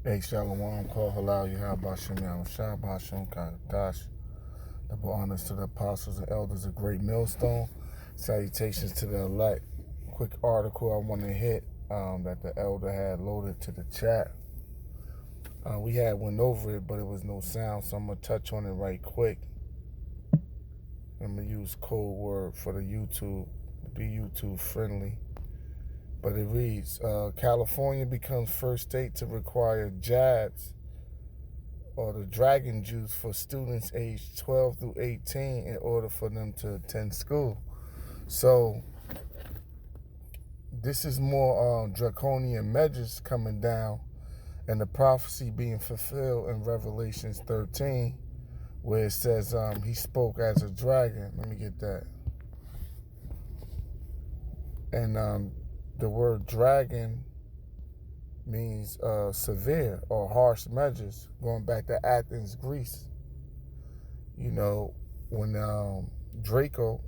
Hey, Shalom, call halal, Yahabashim, Yahushua, Bashim, Kadash. Double honors to the apostles and elders of Great Millstone. Salutations to the elect. Quick article I want to hit that the elder had loaded to the chat. We had went over it, but it was no sound, so I'm going to touch on it right quick. I'm going to use code word for the YouTube, be YouTube friendly. But it reads, California becomes first state to require jabs or the dragon juice for students aged 12 through 18 in order for them to attend school. So this is more draconian measures coming down, and the prophecy being fulfilled in Revelations 13, where it says he spoke as a dragon. Let me get that. And the word dragon means severe or harsh measures, going back to Athens, Greece. You know, when Draco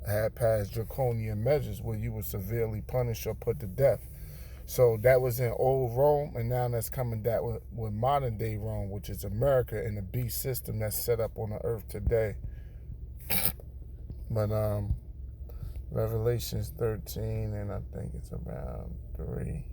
had passed draconian measures where you were severely punished or put to death. So that was in old Rome, and now that's coming down with modern day Rome, which is America, and the beast system that's set up on the earth today. But Revelations 13, and I think it's around 3.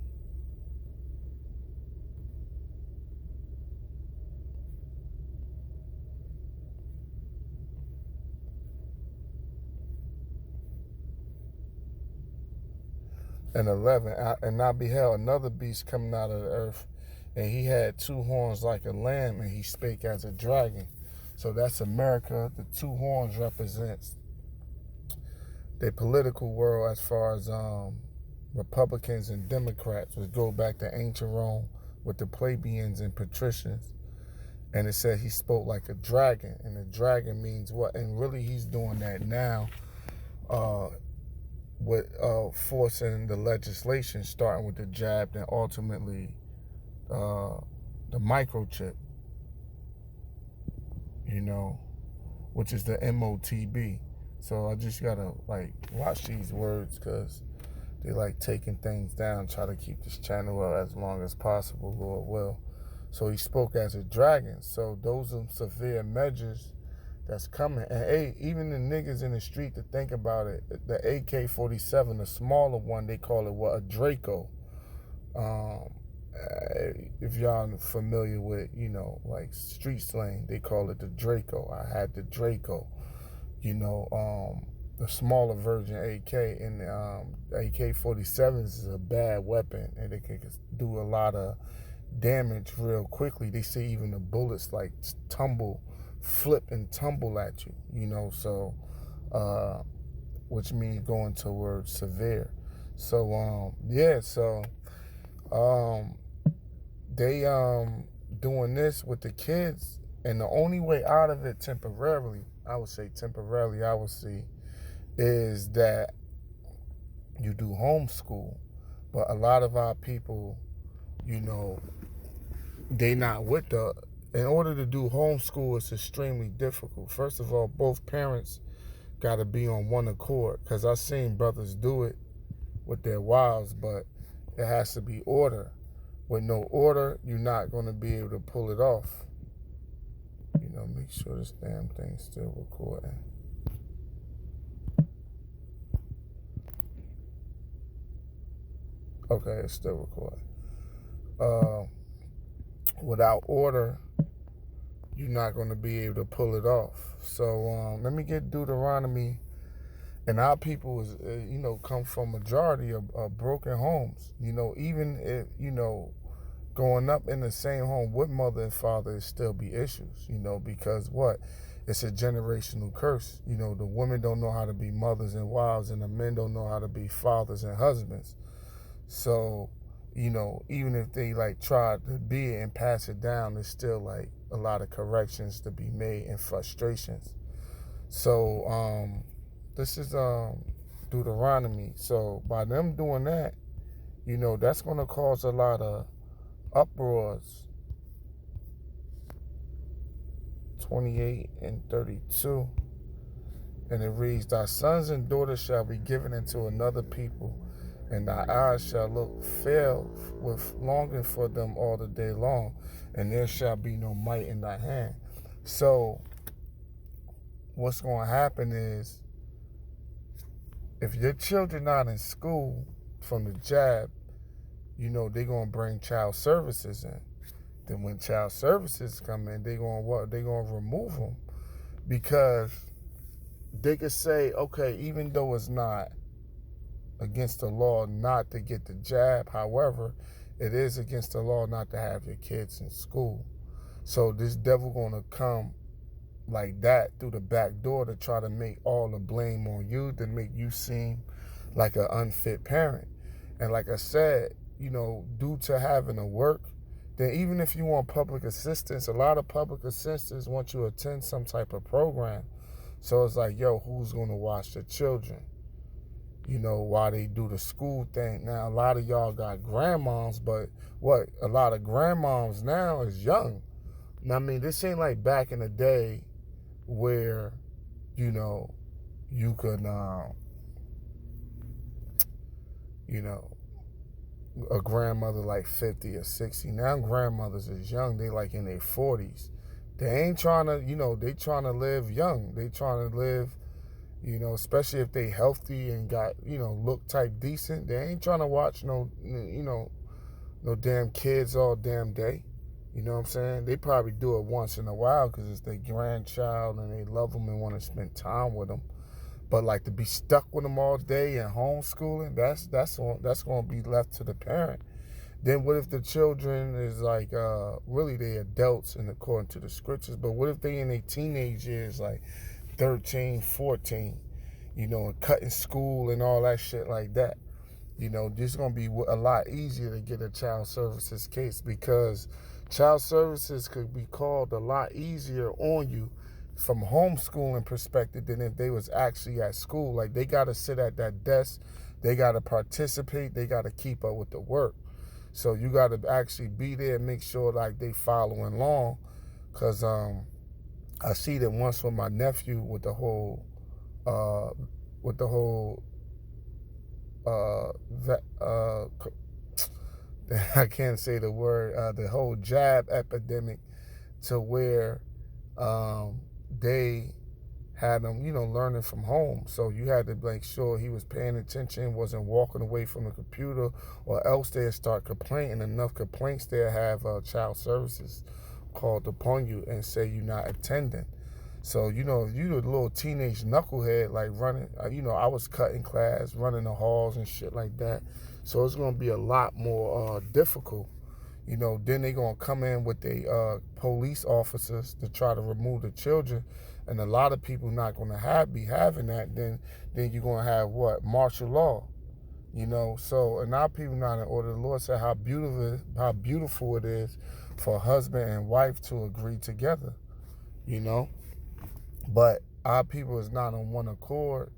And 11, and I beheld another beast coming out of the earth, and he had 2 horns like a lamb, and he spake as a dragon. So that's America. The 2 horns represents the political world as far as Republicans and Democrats, which go back to ancient Rome with the plebeians and patricians. And it said he spoke like a dragon, and the dragon means what? And really he's doing that now with forcing the legislation, starting with the jab and ultimately the microchip, you know, which is the MOTB. So I just gotta watch these words because they like taking things down, try to keep this channel up as long as possible, Lord will. So he spoke as a dragon. So those are severe measures that's coming. And hey, even the niggas in the street, to think about it, the AK-47, the smaller one, they call it what? A Draco. If y'all familiar with, like street slang, they call it the Draco. I had the Draco. The smaller version AK, and AK-47s is a bad weapon, and it can do a lot of damage real quickly. They say even the bullets like flip and tumble at you, so which means going towards severe. So they doing this with the kids, and the only way out of it temporarily, I would see, is that you do homeschool. But a lot of our people, they not with in order to do homeschool, it's extremely difficult. First of all, both parents got to be on one accord, because I've seen brothers do it with their wives, but it has to be order. With no order, you're not going to be able to pull it off. Make sure this damn thing's still recording. Okay, it's still recording. Without order, you're not going to be able to pull it off. So let me get Deuteronomy. And our people is, come from majority of broken homes. Even if, growing up in the same home with mother and father, it still be issues, because what? It's a generational curse. The women don't know how to be mothers and wives, and the men don't know how to be fathers and husbands. So, even if they try to be it and pass it down, there's still a lot of corrections to be made and frustrations. So, this is Deuteronomy. So by them doing that, that's going to cause a lot of uproars. 28 and 32. And it reads, thy sons and daughters shall be given into another people, and thy eyes shall look fail with longing for them all the day long, and there shall be no might in thy hand. So what's going to happen is, if your children not in school from the jab, they're going to bring child services in. Then when child services come in, they're going to what? They're going to remove them, because they could say, okay, even though it's not against the law not to get the jab, however, it is against the law not to have your kids in school. So this devil going to come like that through the back door to try to make all the blame on you, to make you seem like an unfit parent. And like I said, due to having to work, then even if you want public assistance, a lot of public assistance want you to attend some type of program. So it's like, yo, who's going to watch the children, while they do the school thing? Now, a lot of y'all got grandmoms, but what? A lot of grandmoms now is young. Now, I mean, this ain't like back in the day where, you could, a grandmother like 50 or 60. Now grandmothers is young. They like in their 40s. They ain't trying to, they trying to live young. They trying to live, especially if they healthy and got, look type decent. They ain't trying to watch no damn kids all damn day. You know what I'm saying? They probably do it once in a while because it's their grandchild and they love them and want to spend time with them. But like to be stuck with them all day and homeschooling, that's going to be left to the parent. Then what if the children is like really they adults and according to the scriptures, but what if they in their teenage years, like 13, 14, and cutting school and all that shit like that? This is going to be a lot easier to get a child services case, because child services could be called a lot easier on you from homeschooling perspective than if they was actually at school. Like, they got to sit at that desk, they got to participate, they got to keep up with the work. So you got to actually be there and make sure like they following along. Because I see that once with my nephew with the whole I can't say the word, the whole jab epidemic, to where they had him, learning from home. So you had to make sure he was paying attention, wasn't walking away from the computer, or else they'll start complaining. Enough complaints, they'll have child services called upon you and say you're not attending. So, if you're a little teenage knucklehead, like running, I was cutting class, running the halls and shit like that. So it's going to be a lot more difficult. Then they're going to come in with the police officers to try to remove the children. And a lot of people not going to be having that. Then you're going to have what? Martial law. So, and our people not in order. The Lord said how beautiful it is for a husband and wife to agree together, But our people is not on one accord.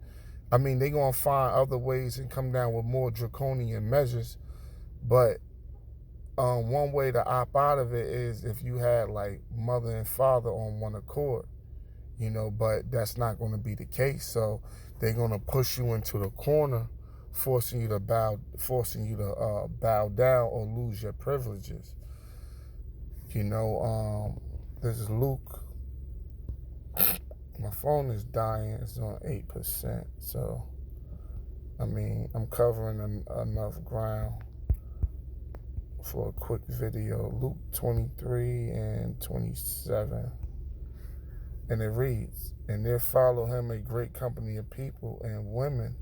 I mean, they're going to find other ways and come down with more draconian measures. But one way to opt out of it is if you had like mother and father on one accord, but that's not going to be the case. So they're going to push you into the corner, forcing you to bow down or lose your privileges. This is Luke. My phone is dying. It's on 8%. So, I mean, I'm covering enough ground for a quick video. Luke 23 and 27. And it reads, "And there followed him a great company of people and women,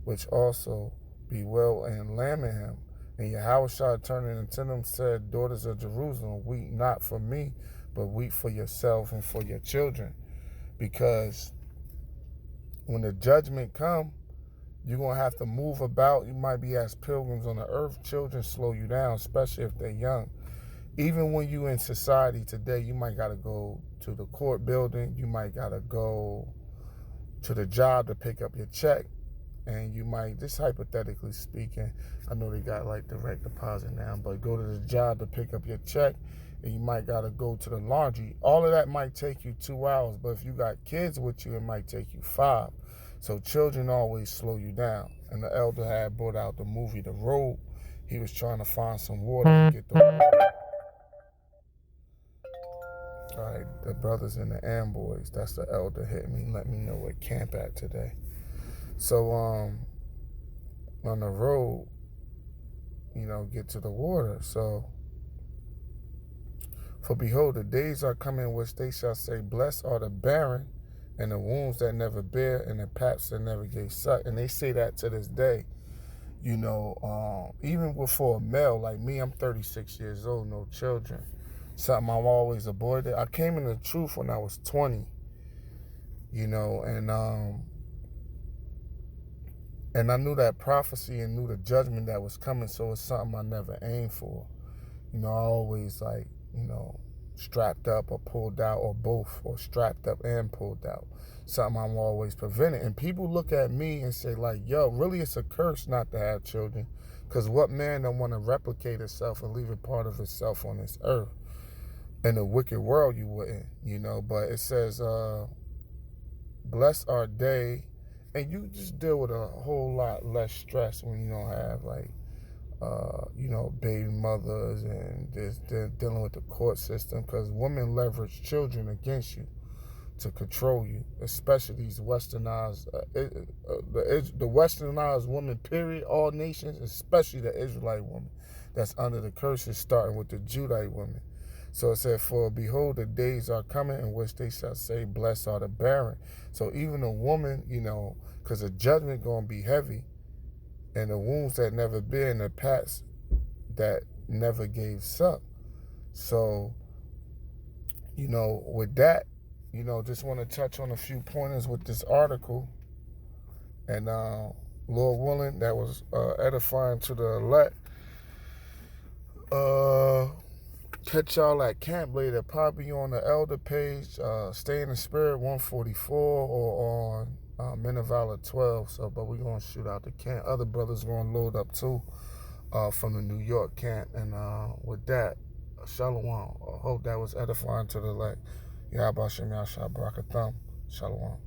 which also bewailed and lamented him. And Yahushua turning unto them said, Daughters of Jerusalem, weep not for me, but weep for yourself and for your children." Because when the judgment come, you're going to have to move about. You might be as pilgrims on the earth. Children slow you down, especially if they're young. Even when you in society today, you might got to go to the court building. You might got to go to the job to pick up your check. And you might, just hypothetically speaking, I know they got like direct deposit now, but go to the job to pick up your check, and you might got to go to the laundry. All of that might take you 2 hours, but if you got kids with you, it might take you 5. So children always slow you down. And the elder had brought out the movie The Road. He was trying to find some water and get the water. All right, the brothers and the amboys, that's the elder hit me, let me know where camp at today. So on the road, get to the water. So, for behold, the days are coming which they shall say, blessed are the barren, and the wombs that never bear, and the paps that never gave suck. And they say that to this day. Even before a male like me, I'm 36 years old, no children. Something I've always avoided. I came into the truth when I was 20, and I knew that prophecy and knew the judgment that was coming, so it's something I never aimed for. I always strapped up or pulled out, or both, or strapped up and pulled out. Something I'm always preventing. And people look at me and say like, yo, really it's a curse not to have children, because what man don't want to replicate itself and leave a part of itself on this earth? In a wicked world you wouldn't, but it says, blessed are they, and you just deal with a whole lot less stress when you don't have baby mothers and just dealing with the court system, because women leverage children against you to control you, especially these westernized, the westernized woman, period, all nations, especially the Israelite woman that's under the curses, starting with the Judite woman. So it said, for behold, the days are coming in which they shall say, blessed are the barren. So even a woman, because the judgment going to be heavy, and the wombs that never bear, and the pats that never gave suck. So, with that, just want to touch on a few pointers with this article. And Lord willing, that was edifying to the elect. Catch y'all at camp later, probably on the elder page, Stay in the Spirit 144, or on Men of Valor 12. So, but we're going to shoot out the camp. Other brothers going to load up too from the New York camp. And with that, Shalom. I hope that was edifying to the elect. Yahweh Shem Yahshua Barakatham. Shalom.